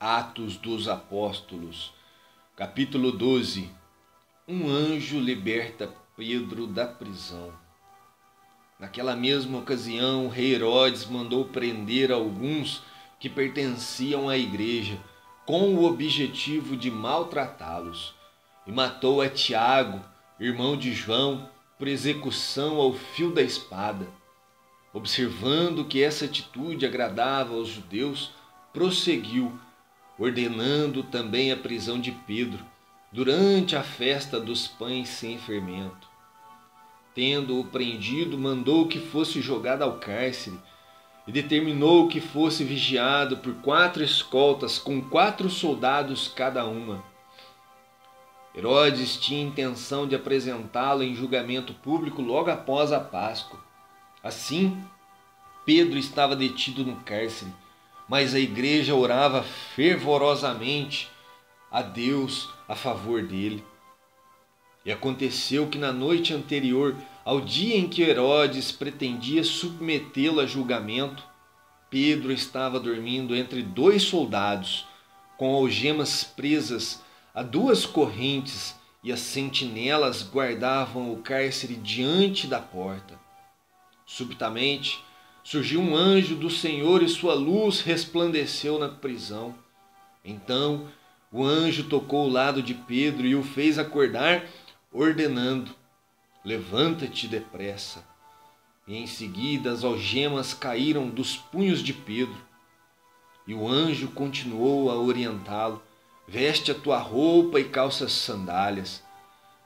Atos dos Apóstolos, capítulo 12. Um anjo liberta Pedro da prisão. Naquela mesma ocasião, o rei Herodes mandou prender alguns que pertenciam à igreja, com o objetivo de maltratá-los, e matou a Tiago, irmão de João, por execução ao fio da espada. Observando que essa atitude agradava aos judeus, prosseguiu, ordenando também a prisão de Pedro, durante a festa dos pães sem fermento. Tendo-o prendido, mandou que fosse jogado ao cárcere e determinou que fosse vigiado por 4 escoltas com 4 soldados cada uma. Herodes tinha intenção de apresentá-lo em julgamento público logo após a Páscoa. Assim, Pedro estava detido no cárcere, mas a igreja orava fervorosamente a Deus a favor dele. E aconteceu que na noite anterior ao dia em que Herodes pretendia submetê-lo a julgamento, Pedro estava dormindo entre 2 soldados, com algemas presas a 2 correntes, e as sentinelas guardavam o cárcere diante da porta. Subitamente surgiu um anjo do Senhor e sua luz resplandeceu na prisão. Então o anjo tocou o lado de Pedro e o fez acordar, ordenando: levanta-te depressa. E em seguida as algemas caíram dos punhos de Pedro. E o anjo continuou a orientá-lo: veste a tua roupa e calça as sandálias.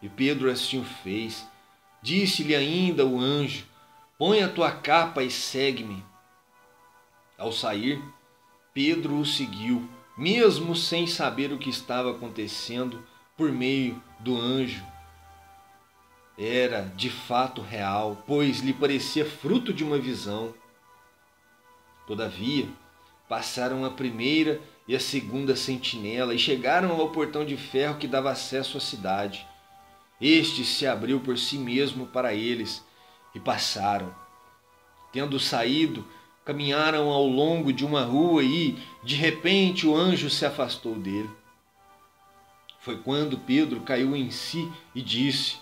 E Pedro assim o fez. Disse-lhe ainda o anjo: põe a tua capa e segue-me. Ao sair, Pedro o seguiu, mesmo sem saber o que estava acontecendo, por meio do anjo. Era de fato real, pois lhe parecia fruto de uma visão. Todavia, passaram a primeira e a segunda sentinela e chegaram ao portão de ferro que dava acesso à cidade. Este se abriu por si mesmo para eles e passaram. Tendo saído, caminharam ao longo de uma rua e, de repente, o anjo se afastou dele. Foi quando Pedro caiu em si e disse: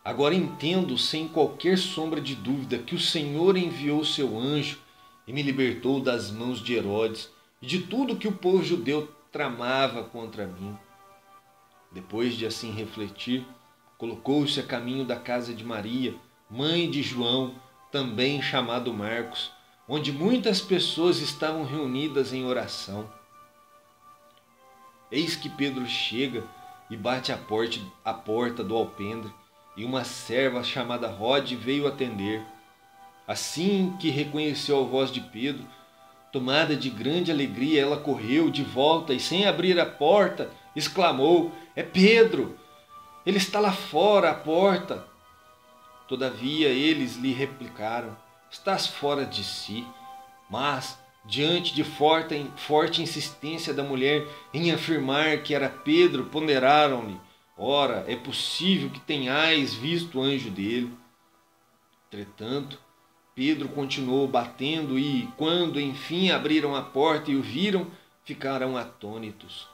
agora entendo sem qualquer sombra de dúvida que o Senhor enviou seu anjo e me libertou das mãos de Herodes e de tudo que o povo judeu tramava contra mim. Depois de assim refletir, colocou-se a caminho da casa de Maria, mãe de João, também chamado Marcos, onde muitas pessoas estavam reunidas em oração. Eis que Pedro chega e bate à porta do alpendre, e uma serva chamada Rode veio atender. Assim que reconheceu a voz de Pedro, tomada de grande alegria, ela correu de volta e, sem abrir a porta, exclamou: é Pedro! Ele está lá fora, à porta. Todavia eles lhe replicaram: estás fora de si. Mas, diante de forte insistência da mulher em afirmar que era Pedro, ponderaram-lhe: ora, é possível que tenhais visto o anjo dele. Entretanto, Pedro continuou batendo e, quando enfim abriram a porta e o viram, ficaram atônitos.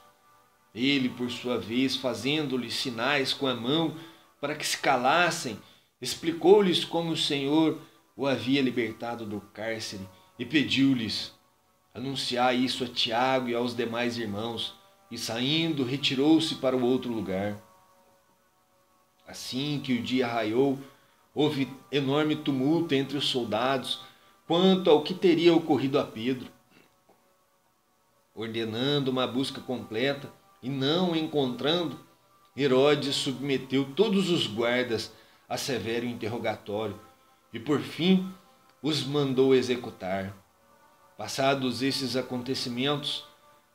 Ele, por sua vez, fazendo-lhes sinais com a mão para que se calassem, explicou-lhes como o Senhor o havia libertado do cárcere e pediu-lhes: anunciai isso a Tiago e aos demais irmãos. E saindo, retirou-se para o outro lugar. Assim que o dia raiou, houve enorme tumulto entre os soldados quanto ao que teria ocorrido a Pedro. Ordenando uma busca completa e não encontrando, Herodes submeteu todos os guardas a severo interrogatório e, por fim, os mandou executar. Passados esses acontecimentos,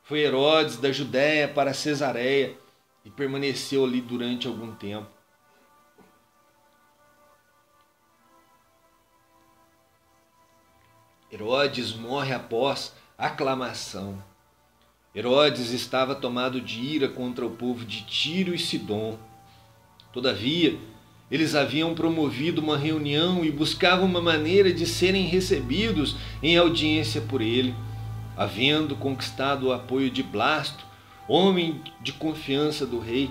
foi Herodes da Judéia para Cesareia e permaneceu ali durante algum tempo. Herodes morre após aclamação. Herodes estava tomado de ira contra o povo de Tiro e Sidom. Todavia, eles haviam promovido uma reunião e buscavam uma maneira de serem recebidos em audiência por ele. Havendo conquistado o apoio de Blasto, homem de confiança do rei,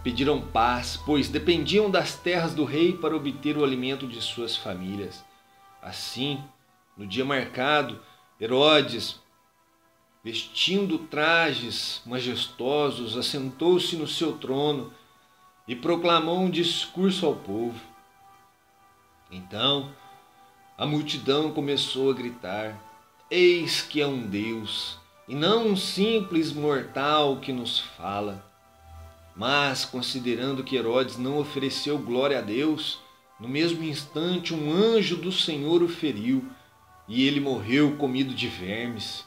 pediram paz, pois dependiam das terras do rei para obter o alimento de suas famílias. Assim, no dia marcado, Herodes, vestindo trajes majestosos, assentou-se no seu trono e proclamou um discurso ao povo. Então, a multidão começou a gritar: Eis que é um Deus, e não um simples mortal que nos fala. Mas, considerando que Herodes não ofereceu glória a Deus, no mesmo instante um anjo do Senhor o feriu, e ele morreu comido de vermes.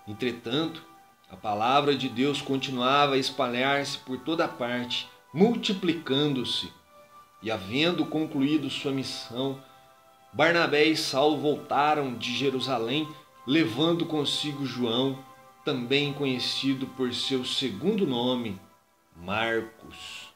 Entretanto, a palavra de Deus continuava a espalhar-se por toda parte, multiplicando-se. E havendo concluído sua missão, Barnabé e Saulo voltaram de Jerusalém, levando consigo João, também conhecido por seu segundo nome, Marcos.